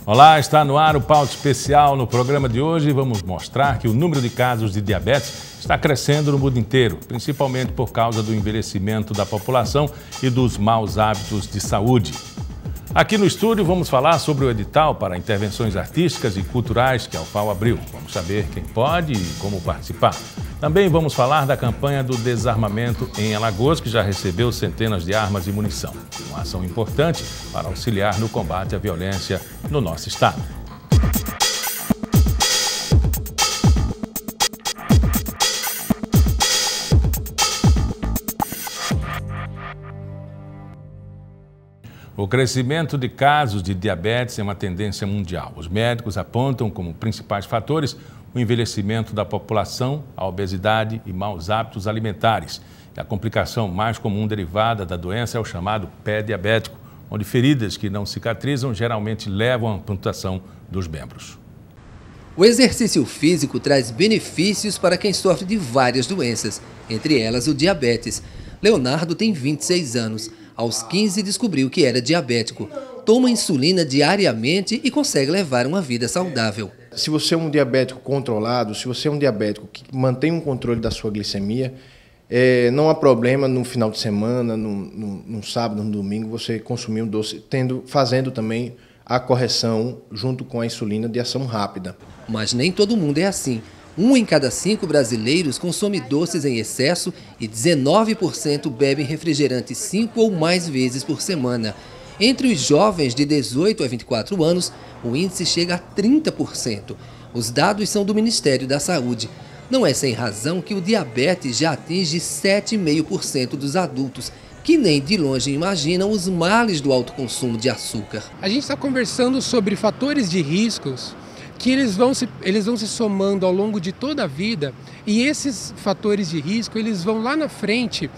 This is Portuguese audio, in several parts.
Olá, está no ar o Pauta Especial. No programa de hoje vamos mostrar que o número de casos de diabetes está crescendo no mundo inteiro, principalmente por causa do envelhecimento da população e dos maus hábitos de saúde. Aqui no estúdio vamos falar sobre o edital para intervenções artísticas e culturais que a UFAO abriu. Vamos saber quem pode e como participar. Também vamos falar da campanha do desarmamento em Alagoas, que já recebeu centenas de armas e munição. Uma ação importante para auxiliar no combate à violência no nosso estado. O crescimento de casos de diabetes é uma tendência mundial. Os médicos apontam como principais fatores o envelhecimento da população, a obesidade e maus hábitos alimentares. E a complicação mais comum derivada da doença é o chamado pé diabético, onde feridas que não cicatrizam geralmente levam à amputação dos membros. O exercício físico traz benefícios para quem sofre de várias doenças, entre elas o diabetes. Leonardo tem 26 anos. Aos 15 descobriu que era diabético. Toma insulina diariamente e consegue levar uma vida saudável. Se você é um diabético controlado, se você é um diabético que mantém um controle da sua glicemia, não há problema no final de semana, no sábado, no domingo, você consumir um doce, fazendo também a correção junto com a insulina de ação rápida. Mas nem todo mundo é assim. 1 em cada 5 brasileiros consome doces em excesso e 19% bebem refrigerante 5 ou mais vezes por semana. Entre os jovens de 18 a 24 anos, o índice chega a 30%. Os dados são do Ministério da Saúde. Não é sem razão que o diabetes já atinge 7,5% dos adultos, que nem de longe imaginam os males do alto consumo de açúcar. A gente está conversando sobre fatores de riscos que eles vão se somando ao longo de toda a vida, e esses fatores de risco eles vão lá na frente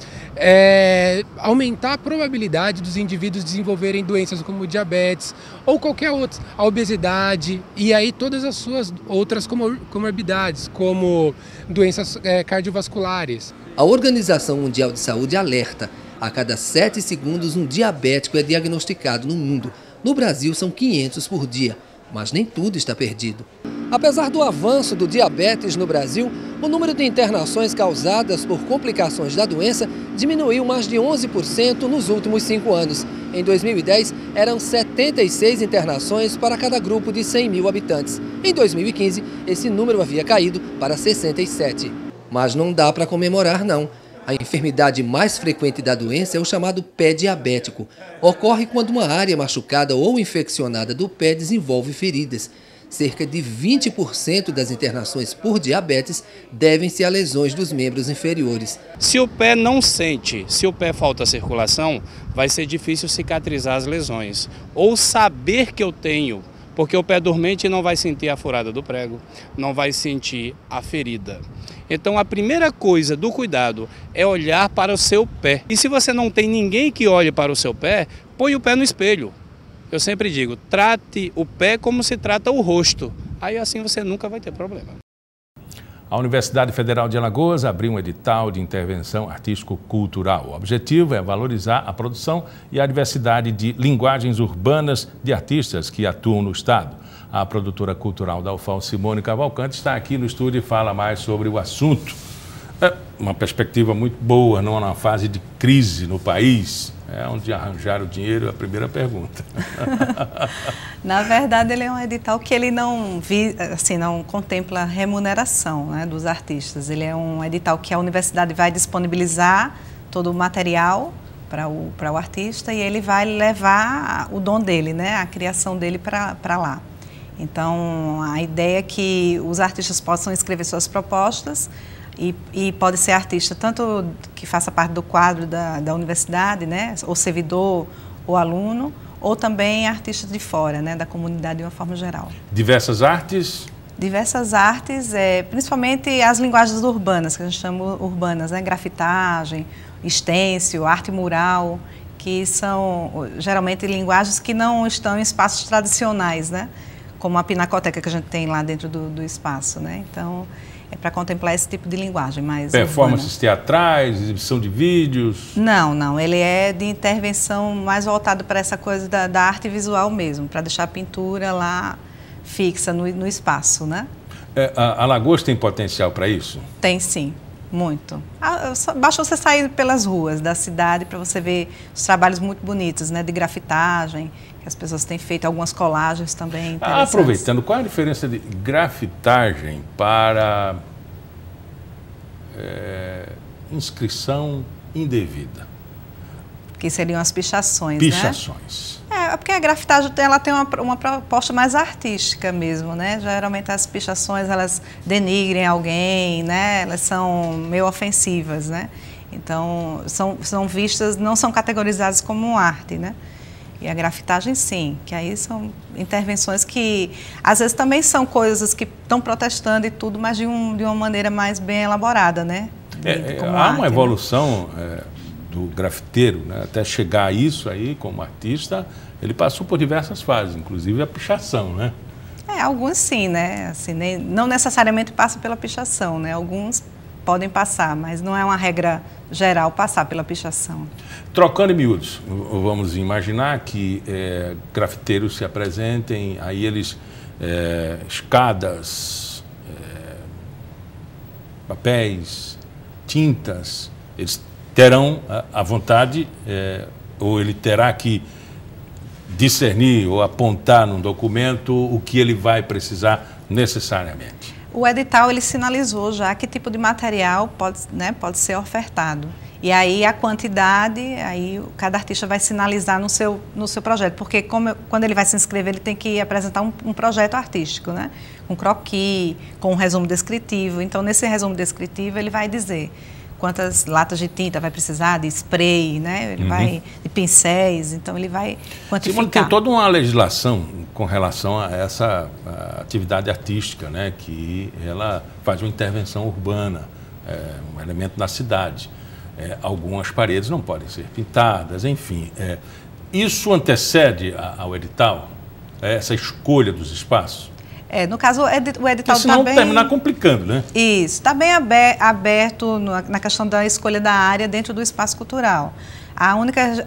aumentar a probabilidade dos indivíduos desenvolverem doenças como diabetes ou qualquer outra, a obesidade e aí todas as suas outras comorbidades, como doenças cardiovasculares. A Organização Mundial de Saúde alerta: a cada 7 segundos um diabético é diagnosticado no mundo. No Brasil são 500 por dia. Mas nem tudo está perdido. Apesar do avanço do diabetes no Brasil, o número de internações causadas por complicações da doença diminuiu mais de 11% nos últimos 5 anos. Em 2010, eram 76 internações para cada grupo de 100 mil habitantes. Em 2015, esse número havia caído para 67. Mas não dá para comemorar, não. A enfermidade mais frequente da doença é o chamado pé diabético. Ocorre quando uma área machucada ou infeccionada do pé desenvolve feridas. Cerca de 20% das internações por diabetes devem-se a lesões dos membros inferiores. Se o pé não sente, se o pé falta circulação, vai ser difícil cicatrizar as lesões. Ou saber que eu tenho, porque o pé dormente não vai sentir a furada do prego, não vai sentir a ferida. Então a primeira coisa do cuidado é olhar para o seu pé. E se você não tem ninguém que olhe para o seu pé, põe o pé no espelho. Eu sempre digo, trate o pé como se trata o rosto. Aí assim você nunca vai ter problema. A Universidade Federal de Alagoas abriu um edital de intervenção artístico-cultural. O objetivo é valorizar a produção e a diversidade de linguagens urbanas de artistas que atuam no estado. A produtora cultural da UFAO, Simone Cavalcante, está aqui no estúdio e fala mais sobre o assunto. É uma perspectiva muito boa, não na fase de crise no país. É onde arranjar o dinheiro é a primeira pergunta. Na verdade, ele é um edital que ele não contempla remuneração, né, dos artistas. Ele é um edital que a universidade vai disponibilizar todo o material para o artista e ele vai levar o dom dele, né, a criação dele para lá. Então, a ideia é que os artistas possam escrever suas propostas e pode ser artista tanto que faça parte do quadro da universidade, né, ou servidor ou aluno, ou também artista de fora, né, da comunidade de uma forma geral. Diversas artes? Diversas artes, principalmente as linguagens urbanas, que a gente chama urbanas, né, grafitagem, estêncil, arte mural, que são geralmente linguagens que não estão em espaços tradicionais, né? Como a pinacoteca que a gente tem lá dentro do espaço, né? Então, para contemplar esse tipo de linguagem mais Performances teatrais, exibição de vídeos? Não, ele é de intervenção mais voltado para essa coisa da arte visual mesmo, para deixar a pintura lá fixa no espaço, né? Alagoas tem potencial para isso? Tem sim, muito. Basta você sair pelas ruas da cidade para você ver os trabalhos muito bonitos, né, de grafitagem, que as pessoas têm feito, algumas colagens também interessantes. Aproveitando, qual a diferença de grafitagem para inscrição indevida? Que seriam as pichações, Pichações. né? Porque a grafitagem ela tem uma proposta mais artística mesmo, né? Geralmente as pichações, elas denigrem alguém, né? Elas são meio ofensivas, né? Então, são vistas, não são categorizadas como arte, né? E a grafitagem, sim, que aí são intervenções que, às vezes, também são coisas que estão protestando e tudo, mas de uma maneira mais bem elaborada, né? Há arte, uma evolução, né? Do grafiteiro, né? Até chegar a isso aí, como artista, ele passou por diversas fases, inclusive a pichação, né? Alguns sim, né? Assim, não necessariamente passa pela pichação, né? Alguns podem passar, mas não é uma regra geral passar pela pichação. Trocando em miúdos, vamos imaginar que grafiteiros se apresentem, aí eles, escadas, papéis, tintas, eles terão a vontade, ou ele terá que discernir ou apontar num documento o que ele vai precisar necessariamente. O edital ele sinalizou já que tipo de material pode ser ofertado. E aí a quantidade, aí cada artista vai sinalizar no seu projeto, porque quando ele vai se inscrever, ele tem que apresentar um projeto artístico, né? Com croquis, com um resumo descritivo. Então, nesse resumo descritivo, ele vai dizer quantas latas de tinta vai precisar, de spray, né? Ele vai, de pincéis, então ele vai quantificar. Simone, tem toda uma legislação com relação a essa atividade artística, né? Que ela faz uma intervenção urbana, um elemento na cidade. Algumas paredes não podem ser pintadas, enfim. Isso antecede ao edital, essa escolha dos espaços? No caso, o edital está bem... terminar complicando, né? Isso, está bem aberto na questão da escolha da área dentro do espaço cultural.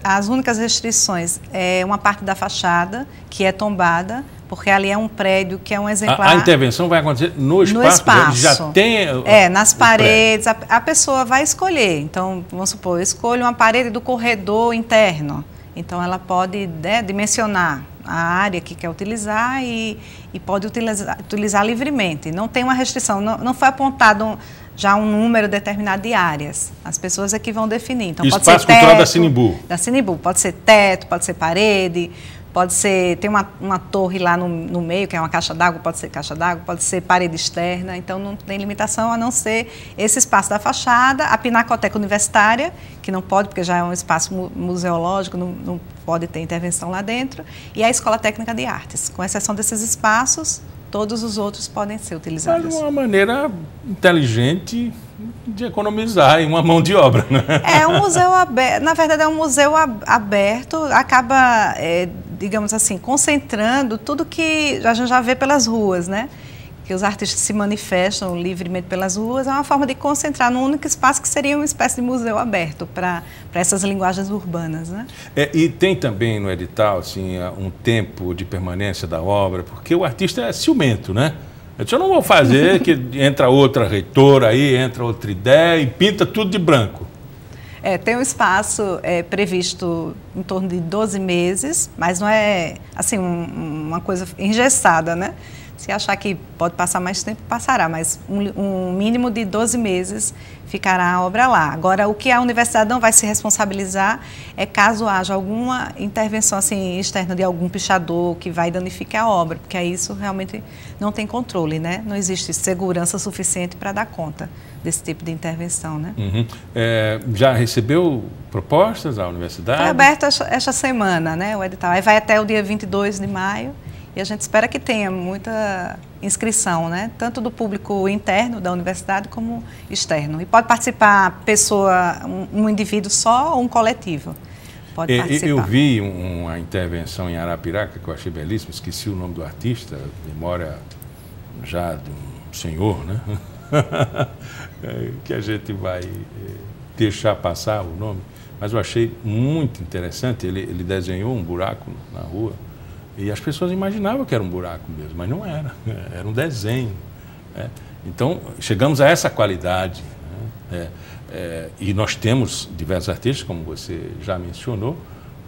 As únicas restrições é uma parte da fachada, que é tombada, porque ali é um prédio que é um exemplar... A intervenção vai acontecer no espaço? No espaço. Já tem nas paredes, a pessoa vai escolher. Então, vamos supor, eu escolho uma parede do corredor interno. Então, ela pode dimensionar a área que quer utilizar e pode utilizar livremente. Não tem uma restrição, não foi apontado já um número determinado de áreas. As pessoas é que vão definir. Então, pode ser teto, cultural da Sinimbu. Da Sinimbu. Pode ser teto, pode ser parede, pode ser... Tem uma torre lá no meio, que é uma caixa d'água, pode ser caixa d'água, pode ser parede externa. Então, não tem limitação a não ser esse espaço da fachada, a Pinacoteca Universitária, que não pode, porque já é um espaço museológico, não pode ter intervenção lá dentro, e a Escola Técnica de Artes. Com exceção desses espaços, todos os outros podem ser utilizados. Mas de uma maneira inteligente de economizar em uma mão de obra, né? É um museu aberto, na verdade é um museu aberto, acaba, digamos assim, concentrando tudo que a gente já vê pelas ruas, né? Que os artistas se manifestam livremente pelas ruas, é uma forma de concentrar num único espaço que seria uma espécie de museu aberto para essas linguagens urbanas, né? E tem também no edital assim, um tempo de permanência da obra, porque o artista é ciumento, né? Eu não vou fazer que entra outra reitora aí, entra outra ideia e pinta tudo de branco. Tem um espaço previsto em torno de 12 meses, mas não é assim uma coisa engessada, né? Se achar que pode passar mais tempo, passará, mas um mínimo de 12 meses ficará a obra lá. Agora, o que a universidade não vai se responsabilizar é caso haja alguma intervenção assim, externa de algum pichador que vai danificar a obra, porque aí isso realmente não tem controle, né? Não existe segurança suficiente para dar conta desse tipo de intervenção, né? Já recebeu propostas à universidade? Foi aberto esta semana, né, o edital. Aí vai até o dia 22 de maio. E a gente espera que tenha muita inscrição, né? Tanto do público interno da universidade como externo. E pode participar um indivíduo só ou um coletivo. Pode participar. Eu vi uma intervenção em Arapiraca que eu achei belíssima, esqueci o nome do artista, memória já de um senhor, né? que a gente vai deixar passar o nome, mas eu achei muito interessante. Ele desenhou um buraco na rua e as pessoas imaginavam que era um buraco mesmo, mas não era, era um desenho. Então, chegamos a essa qualidade, né? E nós temos diversos artistas, como você já mencionou,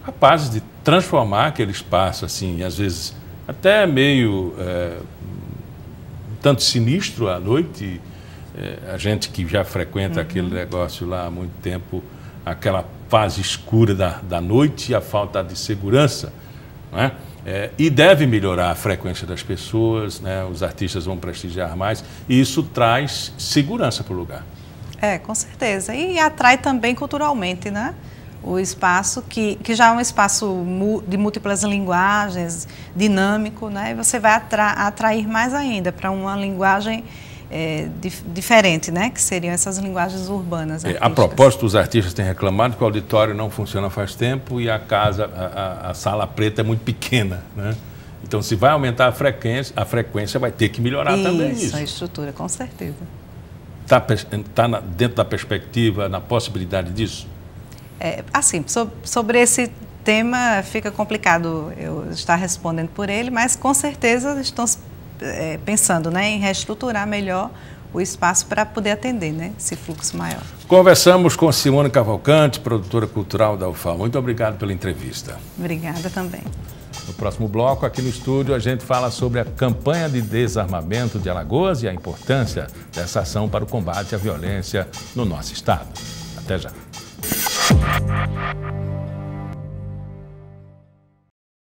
capazes de transformar aquele espaço, assim, às vezes até meio tanto sinistro à noite. A gente que já frequenta aquele negócio lá há muito tempo, aquela fase escura da noite e a falta de segurança, né? E deve melhorar a frequência das pessoas, né? Os artistas vão prestigiar mais e isso traz segurança para o lugar. Com certeza. E atrai também culturalmente, né? O espaço que já é um espaço de múltiplas linguagens, dinâmico, né? E você vai atrair mais ainda para uma linguagem diferente, né? Que seriam essas linguagens urbanas. A propósito, os artistas têm reclamado que o auditório não funciona faz tempo e a sala preta é muito pequena, né? Então, se vai aumentar a frequência vai ter que melhorar também isso. A estrutura, com certeza. Está dentro da perspectiva, na possibilidade disso? Assim, sobre esse tema fica complicado eu estar respondendo por ele, mas com certeza estão pensando, né, em reestruturar melhor o espaço para poder atender, né, esse fluxo maior. Conversamos com Simone Cavalcante, produtora cultural da UFAL. Muito obrigado pela entrevista. Obrigada também. No próximo bloco, aqui no estúdio, a gente fala sobre a campanha de desarmamento de Alagoas e a importância dessa ação para o combate à violência no nosso estado. Até já.